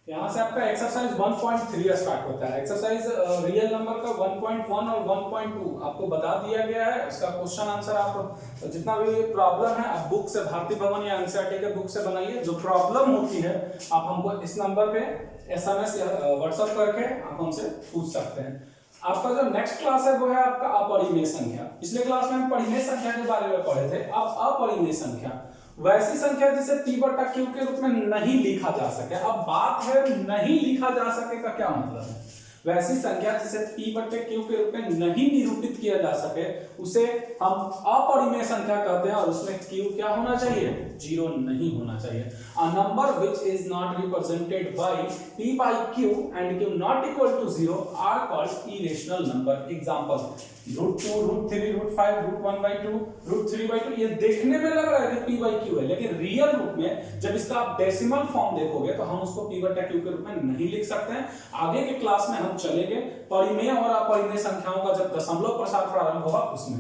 यहाँ से आपका एक्सरसाइज 1.3 स्टार्ट होता है। एक्सरसाइज रियल नंबर का 1.1 और 1.2 आपको बता दिया गया है। इसका क्वेश्चन आंसर आप जितना भी प्रॉब्लम है आप बुक से, भारतीय भवन या एनसीईआरटी के बुक से बनाइए। जो प्रॉब्लम होती है आप हमको इस नंबर पे SMS या व्हाट्सएप करके आप हमसे पूछ सकते हैं। आपका जो नेक्स्ट क्लास है वो है आपका अपरिमेय संख्या। पिछले क्लास में हम परिमेय संख्या के बारे में पढ़े थे। अब अपरिमेय संख्या वैसी संख्या जिसे p/q के रूप में नहीं लिखा जा सके। अब बात है नहीं लिखा जा सके का क्या मतलब है। वैसी संख्या जिसे p/q के रूप में नहीं निरूपित किया जा सके उसे हम अपरिमेय संख्या कहते हैं। और उसमें q क्या होना चाहिए, 0 नहीं होना चाहिए। A number which is not represented by p/q and q not equal to 0 are called irrational number. Example: √2, √3, √5, √1/2, √3/2। ये देखने में लग रहा है कि p/q है, लेकिन रियल रूप में जब इसका आप डेसिमल फॉर्म देखोगे तो हम उसको p/q के रूप में नहीं लिख सकते हैं। आगे के क्लास में हम चलेंगे परिमेय और अपरिमेय संख्याओं का जब दशमलव प्रसार प्रारंभ होगा उसमें।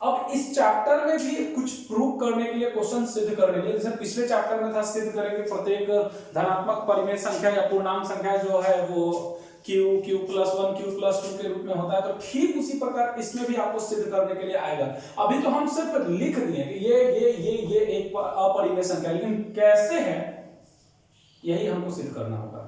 अब इस चैप्टर में भी कुछ प्रूव करने के लिए, क्वेश्चन सिद्ध करने के लिए, जैसे पिछले चैप्टर में था सिद्ध करें कि प्रत्येक धनात्मक परिमेय संख्या या पूर्णांक संख्या जो है वो q, q+1, q+2 के रूप में होता है, तो ठीक उसी प्रकार इसमें भी आपको सिद्ध करने के लिए आएगा। अभी तो हम सिर्फ लिख दिए कि ये एक अपरिमेय संख्या, लेकिन कैसे है यही हमको सिद्ध करना होगा।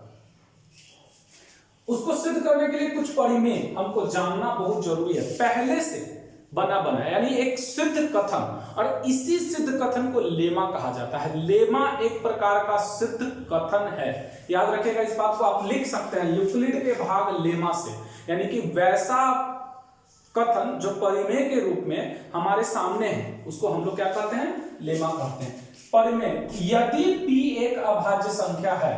उसको सिद्ध करने के लिए कुछ परिमेय हमको जानना बहुत जरूरी है, पहले से बना यानी एक सिद्ध कथन। और इसी सिद्ध कथन को लेमा कहा जाता है। लेमा एक प्रकार का सिद्ध कथन है, याद रखिएगा इस बात को। आप लिख सकते हैं यूक्लिड के भाग लेमा से, यानी कि वैसा कथन जो परिमेय के रूप में हमारे सामने है उसको हम लोग क्या कहते हैं, लेमा कहते हैं। परिमेय: यदि p एक अभाज्य संख्या है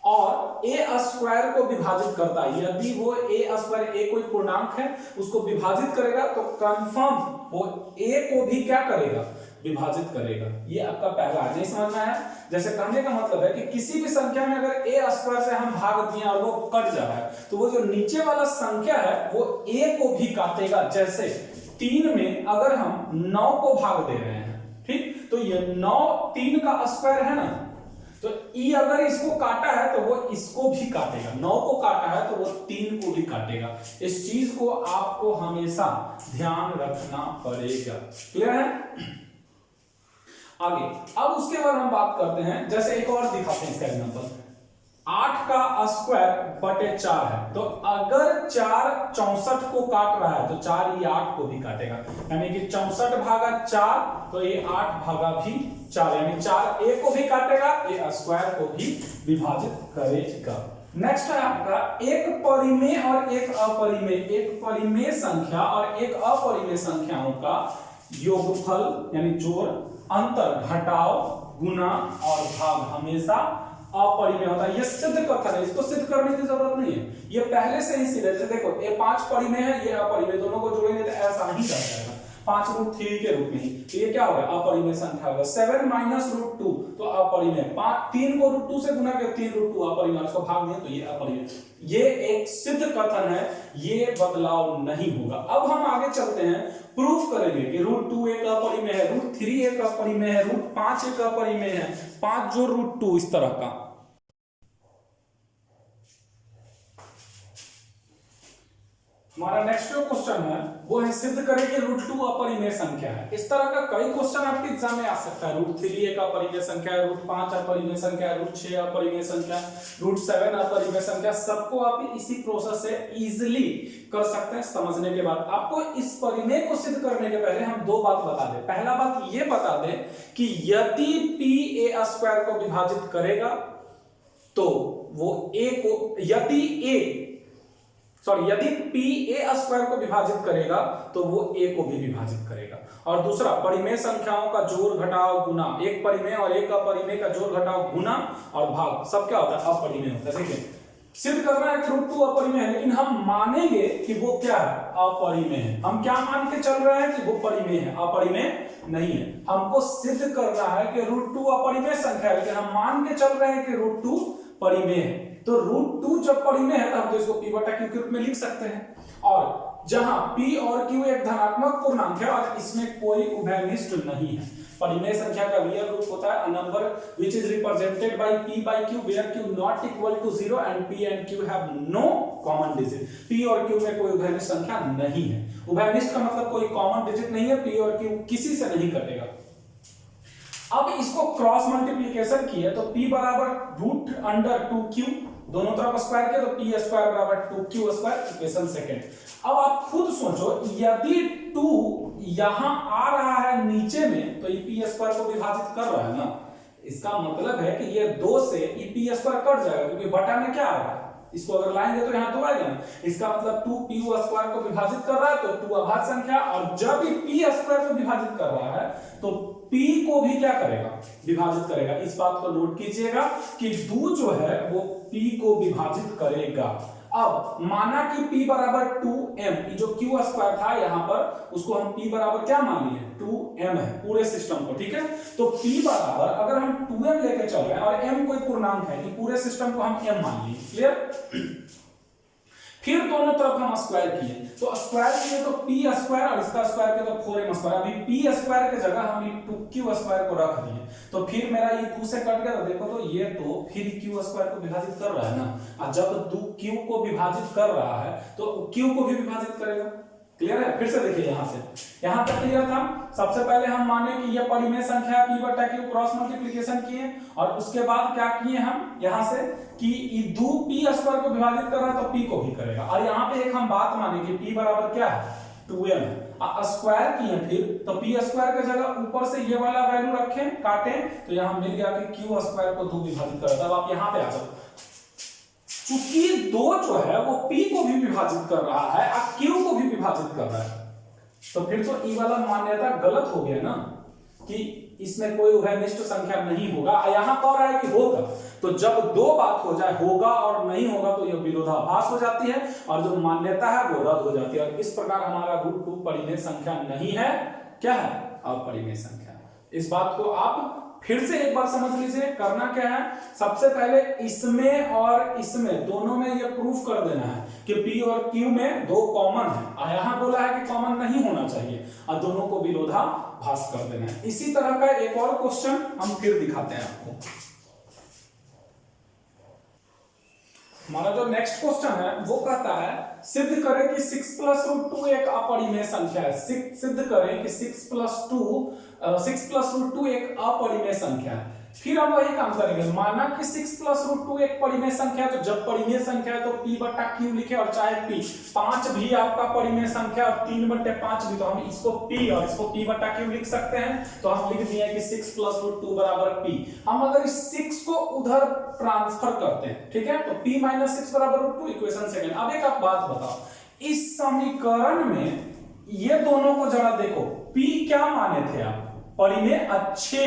और a² को विभाजित करता है, यदि वो a², a कोई पूर्णांक है उसको विभाजित करेगा तो कंफर्म वो a को भी क्या करेगा, विभाजित करेगा। ये आपका पहला नहीं समझना है। जैसे कहने का मतलब है कि किसी भी संख्या में अगर a² से हम भाग दिए और वो कट जा रहा है तो वो जो नीचे वाला संख्या है वो a को भी काटेगा। जैसे 3 में अगर हम 9 को भाग दे रहे हैं, ठीक, तो ये 9 3 का स्क्वायर है ना, तो e अगर इसको काटा है तो वो इसको भी काटेगा। 9 को काटा है तो वो 3 को भी काटेगा। इस चीज को आपको हमेशा ध्यान रखना पड़ेगा। क्लियर है? आगे अब उसके बाद हम बात करते हैं, जैसे एक और दिखाते हैं इसका एग्जांपल। 8 का स्क्वायर बटे 4 है, तो अगर 4 64 को काट रहा है तो 4 ये 8 को भी काटेगा, यानी कि 64 भागा 4 तो ये 8 भागा भी 4, यानी 4 a को भी काटेगा, a स्क्वायर को भी विभाजित करेगा। नेक्स्ट है आपका एक परिमेय और एक अपरिमेय। एक परिमेय संख्या और एक अपरिमेय संख्याओं का योगफल यानी जोड़, अंतर, घटाव, गुना और भाग हमेशा अपरिमेय होता है। ये सिद्ध कथन है, इसको सिद्ध करने की जरूरत नहीं है, ये पहले से ही सिद्ध है। जैसे देखो ये 5 परिमेय है, ये अपरिमेय, दोनों को जोड़ेंगे तो ऐसा ही कर जाएगा 5√3 के रूप में ही। तो ये क्या होगा, अपरिमेय संख्या होगा। 7 - √2 तो अपरिमेय। 3 को √2 से गुना किया 3√2 अपरिमेय, उसको भाग दिया तो ये अपरिमेय। ये एक सिद्ध कथन है, ये बदलाव नहीं होगा। अब हम आगे चलते हैं, प्रूफ करेंगे कि √2 एक अपरिमेय है, √3 एक अपरिमेय है, √5 एक अपरिमेय है, 5 जोड़ √2 इस तरह का। हमारा नेक्स्ट जो क्वेश्चन है वो है सिद्ध करें कि √2 अपरिमेय संख्या है। इस तरह का कई क्वेश्चन आपके एग्जाम में आ सकता है। √3 एक अपरिमेय संख्या है, √5 अपरिमेय संख्या है, √6 अपरिमेय संख्या, √7 अपरिमेय संख्या। सबको आप इसी प्रोसेस से इजीली कर सकते हैं। समझने के बाद आपको इस परिमेय को सिद्ध करने के पहले हम 2 बात बता दें। पहला बात ये बता दें कि यदि p a² को विभाजित करेगा तो वो a को, यदि p a² को विभाजित करेगा तो वो a को भी विभाजित करेगा। और दूसरा, परिमेय संख्याओं का जोड़, घटाव, गुना, एक परिमेय और एक अपरिमेय का जोड़, घटाव, गुना और भाग सब क्या होता है, अपरिमेय होता है। देखिए सिद्ध करना है कि √2 अपरिमेय है, लेकिन हम मानेंगे कि वो क्या है, अपरिमेय है। हम क्या मान के चल रहे हैं कि वो परिमेय है, अपरिमेय नहीं है। हमको सिद्ध करना है कि √2 अपरिमेय संख्या है, लेकिन हम मान के चल रहे हैं कि √2 परिमेय है। तो √2 जब परिमेय है तो हम तो इसको p/q के रूप में लिख सकते हैं। और जहां p और q एक धनात्मक पूर्णांक है और इसमें कोई उभयनिष्ठ नहीं है। परिमेय संख्या का रियल रूप होता है a number which is represented by p by q where q not equal to 0 and p and q have no common digit। p और q में कोई उभयनिष्ठ संख्या नहीं है। उभयनिष्ठ का मतलब कोई कॉमन डिजिट नहीं है, p और q किसी से नहीं कटेगा। अब इसको क्रॉस मल्टीप्लिकेशन किया तो p बराबर रूट अंडर 2q, दोनों तरफ स्क्वायर किया तो p स्क्वायर बराबर 2q स्क्वायर, इक्वेशन सेकंड। अब आप खुद सोचो, यदि 2 यहां आ रहा है नीचे में तो ये p स्क्वायर को विभाजित कर रहा है ना, इसका मतलब है कि ये 2 से ये p स्क्वायर कट जाएगा क्योंकि बटा में क्या आ रहा है, इसको अगर लाएंगे तो यहाँ 2 आएगा ना, इसका मतलब 2p स्क्वायर को विभाजित कर रहा है तो 2 अभाज्य संख्या, और जब ये p स्क्वायर को विभाजित कर रहा है तो p को भी क्या करेगा, विभाजित करेगा। इस बात को नोट कीजिएगा कि 2 जो है वो p को विभाजित करेगा। अब माना कि p बराबर 2m, जो q स्क्वायर था यहाँ पर उसको हम p बराबर क्या मान लिए, 2m है पूरे सिस्टम को, ठीक है। तो p बराबर अगर हम 2m लेके चल रहे हैं और m कोई पूर्णांक है, पूरे सिस्टम को हम m मान लिए, क्लियर। फिर दोनों तरफ हम स्क्वायर किए तो स्क्वायर किए तो p स्क्वायर और इसका स्क्वायर किया तो 4m स्क्वायर। अभी p स्क्वायर के जगह हम 2q स्क्वायर को रख दिए तो फिर मेरा ये 2 से कट गया तो देखो तो ये तो फिर q स्क्वायर को विभाजित कर रहा है ना, और जब 2q को विभाजित कर रहा है तो q को भी विभाजित करेगा। क्लियर है। फिर से देखिए यहां से यहां तक क्लियर था। सबसे पहले हम माने कि ये परिमेय संख्या p बटा q, क्रॉस मल्टीप्लिकेशन किए और उसके बाद क्या किए हम यहां से कि ये 2p स्क्वायर को विभाजित कर रहा है तो p को भी करेगा। और यहां पे एक हम बात माने कि p बराबर क्या है, 2m, स्क्वायर किए फिर तो p स्क्वायर के जगह ऊपर से ये वाला वैल्यू रखें, काटें तो यहां मिल गया कि q स्क्वायर को 2 विभाजित कर रहा है। तब आप यहां पे आ जाओ, चूंकि 2 जो है वो p को भी विभाजित कर रहा है और q को भी विभाजित कर रहा है, तो फिर तो ई वाला मान्यता गलत हो गया ना कि इसमें कोई उभयनिष्ठ संख्या नहीं होगा। यहां कह रहा है कि होगा, तो जब 2 बात हो जाए, होगा और नहीं होगा, तो यह विरोधाभास हो जाती है और जो मान्यता है वो रद्द हो जाती है। और इस प्रकार हमारा √2 परिमेय संख्या नहीं है, क्या है, अपरिमेय संख्या। इस बात को आप फिर से एक बार समझ लीजिए। करना क्या है, सबसे पहले इसमें और इसमें दोनों में ये प्रूफ कर देना है कि p और q में 2 कॉमन है। यहां बोला है कि कॉमन नहीं होना चाहिए और दोनों को विरोधाभास कर देना है। इसी तरह का एक और क्वेश्चन हम फिर दिखाते हैं आपको। हमारा जो नेक्स्ट क्वेश्चन है वो कहता है सिद्ध करें कि 6 + √2 एक अपरिमेय संख्या है। सिद्ध करें कि 6 + √2 एक अपरिमेय संख्या है। फिर हम वही काम करेंगे, माना कि 6 + √2 एक परिमेय संख्या है, तो जब परिमेय संख्या है तो p बटा q लिखे और चाहे p 5 भी आपका परिमेय संख्या और 3/5 भी, तो हम इसको p और इसको p बटा q लिख सकते हैं। तो हम लिख दिए कि 6 + √2 बराबर p। हम अगर इस 6 को उधर ट्रांसफर करते हैं, ठीक है, तो p - 6 बराबर √2, इक्वेशन सेकंड। अब एक आप बात बताओ, इस समीकरण में ये दोनों को जरा देखो, p क्या माने थे आप, परिमेय अच्छे,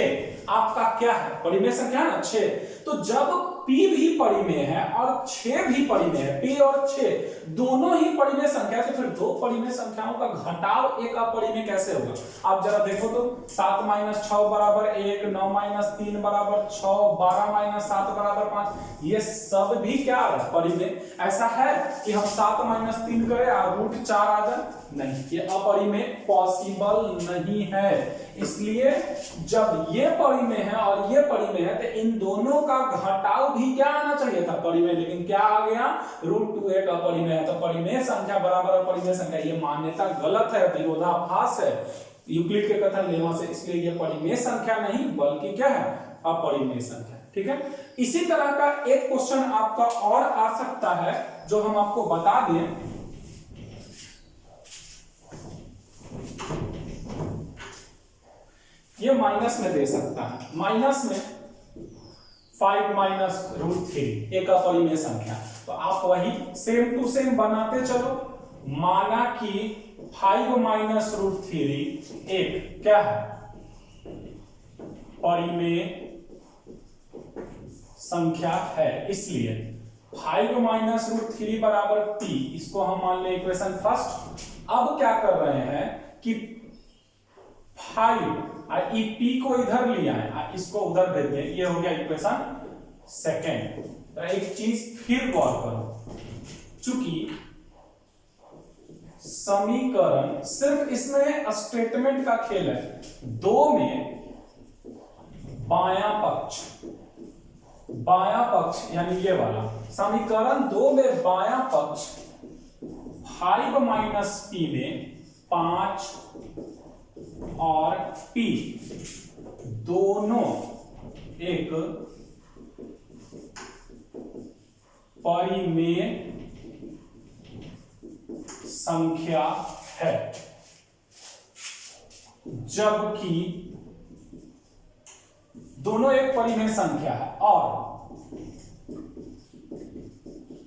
आपका क्या है, परिमेय संख्या है ना 6। तो जब p भी परिमेय है और 6 भी परिमेय है, p और 6 दोनों ही परिमेय संख्या, तो फिर 2 परिमेय संख्याओं का घटाव एक अपरिमेय कैसे होगा। आप जरा देखो तो 7 - 6 बराबर 1, 9 - 3 बराबर 6, 12 - 7 बराबर 5, ये सब भी क्या है, परिमेय। ऐसा है कि हम 7 - 3 करें और √4 आ जाए, नहीं, ये अपरिमेय पॉसिबल नहीं है। इसलिए जब ये परिमेय है और ये परिमेय है तो इन दोनों का घटाव भी क्या आना चाहिए था, परिमेय, लेकिन क्या आ गया, √2 एक अपरिमेय है। तो परिमेय संख्या बराबर अपरिमेय संख्या, ये मान्यता गलत है, विरोधाभास है यूक्लिड के कथन लेवा से। इसलिए ये परिमेय संख्या नहीं बल्कि क्या है, अपरिमेय संख्या। ठीक है। इसी तरह का एक क्वेश्चन आपका और आ सकता है जो हम आपको बता दें। ये माइनस में दे सकता है, माइनस में 5 - √3 एक अपरिमेय संख्या। तो आप वही सेम टू सेम बनाते चलो। माना कि 5 - √3 एक क्या है, परिमेय संख्या है। इसलिए 5 - √3 बराबर p, इसको हम मान ले इक्वेशन फर्स्ट। अब क्या कर रहे हैं कि 5 और ई p को इधर लिया है, इसको उधर भेज दिया, ये हो गया इक्वेशन सेकेंड। तो एक चीज फिर गौर करो, चूंकि समीकरण, सिर्फ इसमें स्टेटमेंट का खेल है, 2 में बायां पक्ष यानी ये वाला समीकरण 2 में बायां पक्ष 5 माइनस p में 5 और p दोनों एक परिमेय संख्या है, जबकि दोनों एक परिमेय संख्या है और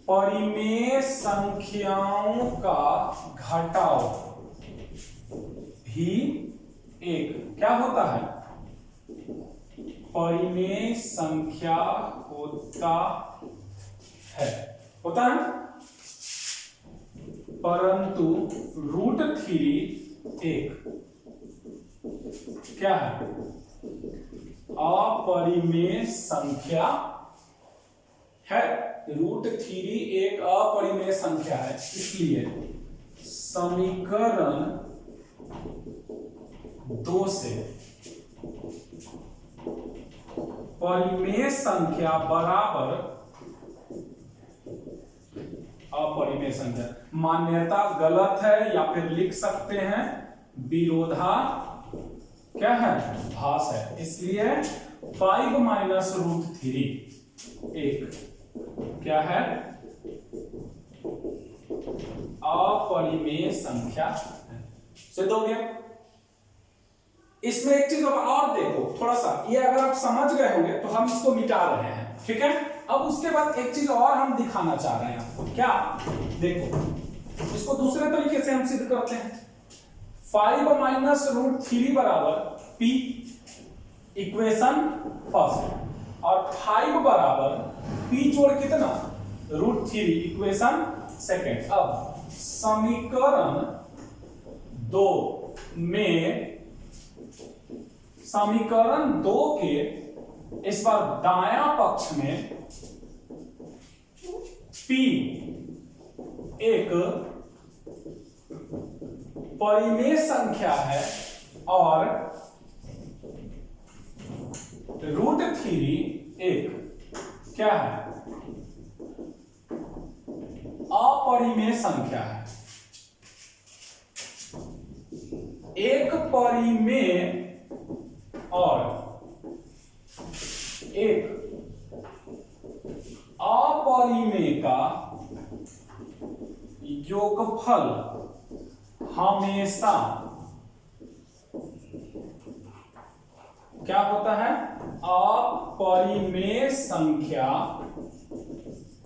परिमेय संख्याओं का घटाव भी एक क्या होता है, परिमेय संख्या होता है परंतु √3 एक क्या है, अपरिमेय संख्या है। √3 एक अपरिमेय संख्या है, इसलिए समीकरण 2 से परिमेय संख्या बराबर अपरिमेय संख्या। मान्यता गलत है या फिर लिख सकते हैं विरोधा क्या है, भास है, इसलिए 5 माइनस √3 एक क्या है, अपरिमेय संख्या है। सिद्ध हो गया। इसमें एक चीज और देखो थोड़ा सा, ये अगर आप समझ गए होंगे तो हम इसको मिटा रहे हैं, ठीक है। अब उसके बाद एक चीज और हम दिखाना चाह रहे हैं आपको, क्या देखो, इसको दूसरे तरीके से हम सिद्ध करते हैं। 5 माइनस √3 बराबर p इक्वेशन फर्स्ट और 5 बराबर p जोड़ कितना √3 इक्वेशन सेकेंड। अब समीकरण 2 में समीकरण 2 के इस बार दायां पक्ष में p एक परिमेय संख्या है और √3 एक क्या है, अपरिमेय संख्या है। एक परिमेय और एक अपरिमेय का योगफल हमेशा क्या होता है, अपरिमेय संख्या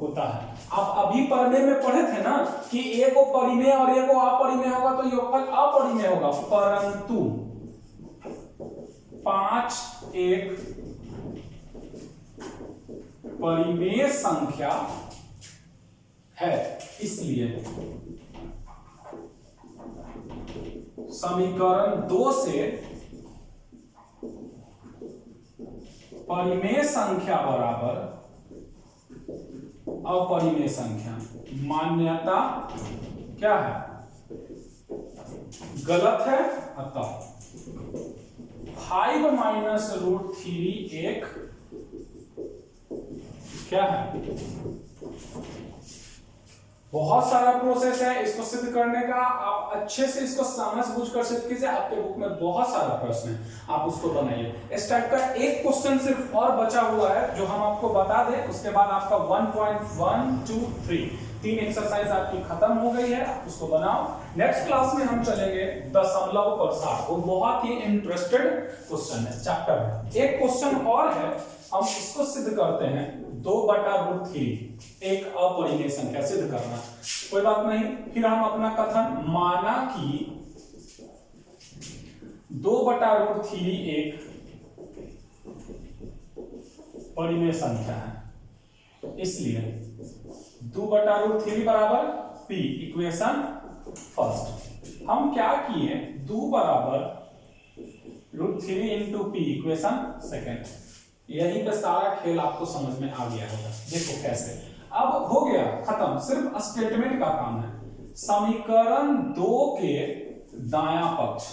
होता है। आप अभी पढ़ने में पढ़े थे ना कि एक को परिमेय और एक को अपरिमेय होगा तो योगफल अपरिमेय होगा, परंतु 5 एक परिमेय संख्या है, इसलिए समीकरण 2 से परिमेय संख्या बराबर अपरिमेय संख्या। मान्यता क्या है, गलत है, अतः 5 माइनस √3 एक क्या है। बहुत सारा प्रोसेस है इसको सिद्ध करने का, आप अच्छे से इसको समझ बूझ कर सिद्ध कीजिए। आपके बुक में बहुत सारा प्रश्न है, आप उसको बनाइए। इस टाइप का एक क्वेश्चन सिर्फ और बचा हुआ है जो हम आपको बता दें, उसके बाद आपका 1.1, 2, 3 एक्सरसाइज आपकी खत्म हो गई है, आप उसको बनाओ। नेक्स्ट क्लास में हम चलेंगे दशमलव प्रसार, वो बहुत ही इंटरेस्टेड क्वेश्चन है, चैप्टर है। एक क्वेश्चन और है, हम इसको सिद्ध करते हैं, 2/√3 एक अपरिमेय संख्या सिद्ध करना। कोई बात नहीं, फिर हम अपना कथन, माना कि 2/√3 एक परिमेय संख्या है, इसलिए 2/√3 बराबर p इक्वेशन फर्स्ट। हम क्या किए, 2 बराबर √3 इंटू p इक्वेशन सेकेंड। यहीं पे सारा खेल आपको समझ में आ गया होगा। देखो कैसे, अब हो गया खत्म, सिर्फ स्टेटमेंट का काम है। समीकरण 2 के दायां पक्ष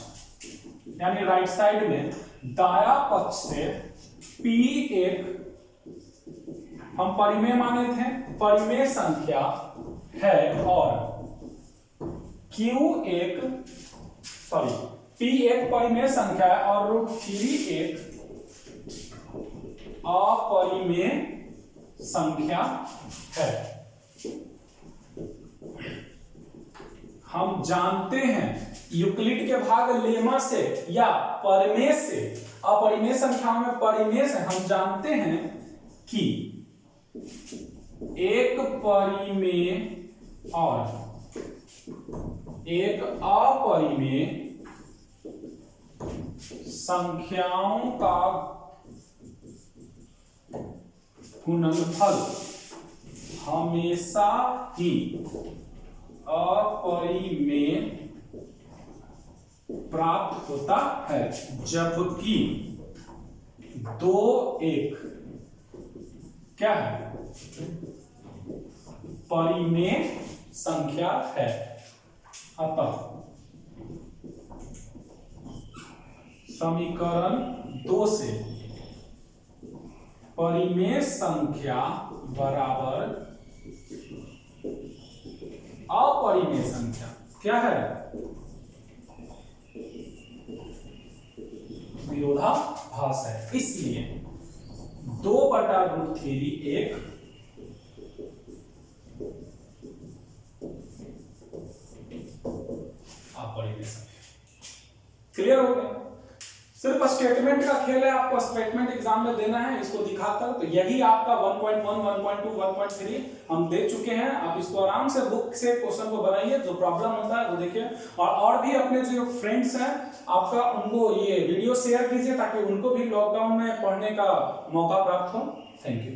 यानी राइट साइड में दायां पक्ष से P एक हम परिमेय माने थे, परिमेय संख्या है और P एक परिमेय संख्या है और √3 एक अपरिमेय संख्या है। हम जानते हैं यूक्लिड के भाग लेमा से या परिमेय से, अपरिमेय संख्याओं में परिमेय से हम जानते हैं कि एक परिमेय और एक अपरिमेय संख्याओं का गुणनफल हमेशा ही अपरिमेय प्राप्त होता है, जबकि 2 एक क्या है? परिमेय संख्या है। अतः समीकरण 2 से परिमेय संख्या बराबर अपरिमेय संख्या क्या है? विरोधाभास है। इसलिए 2/√3 एक अपरिमेय संख्या। क्लियर हो गया? सिर्फ स्टेटमेंट का खेल है, आपको स्टेटमेंट एग्जाम में देना है इसको दिखाकर। तो यही आपका 1.1, 1.2, 1.3 हम दे चुके हैं। आप इसको आराम से बुक से क्वेश्चन को बनाइए, जो प्रॉब्लम होता है वो देखिए, और भी अपने जो फ्रेंड्स हैं आपका उनको ये वीडियो शेयर कीजिए ताकि उनको भी लॉकडाउन में पढ़ने का मौका प्राप्त हो। Thank you.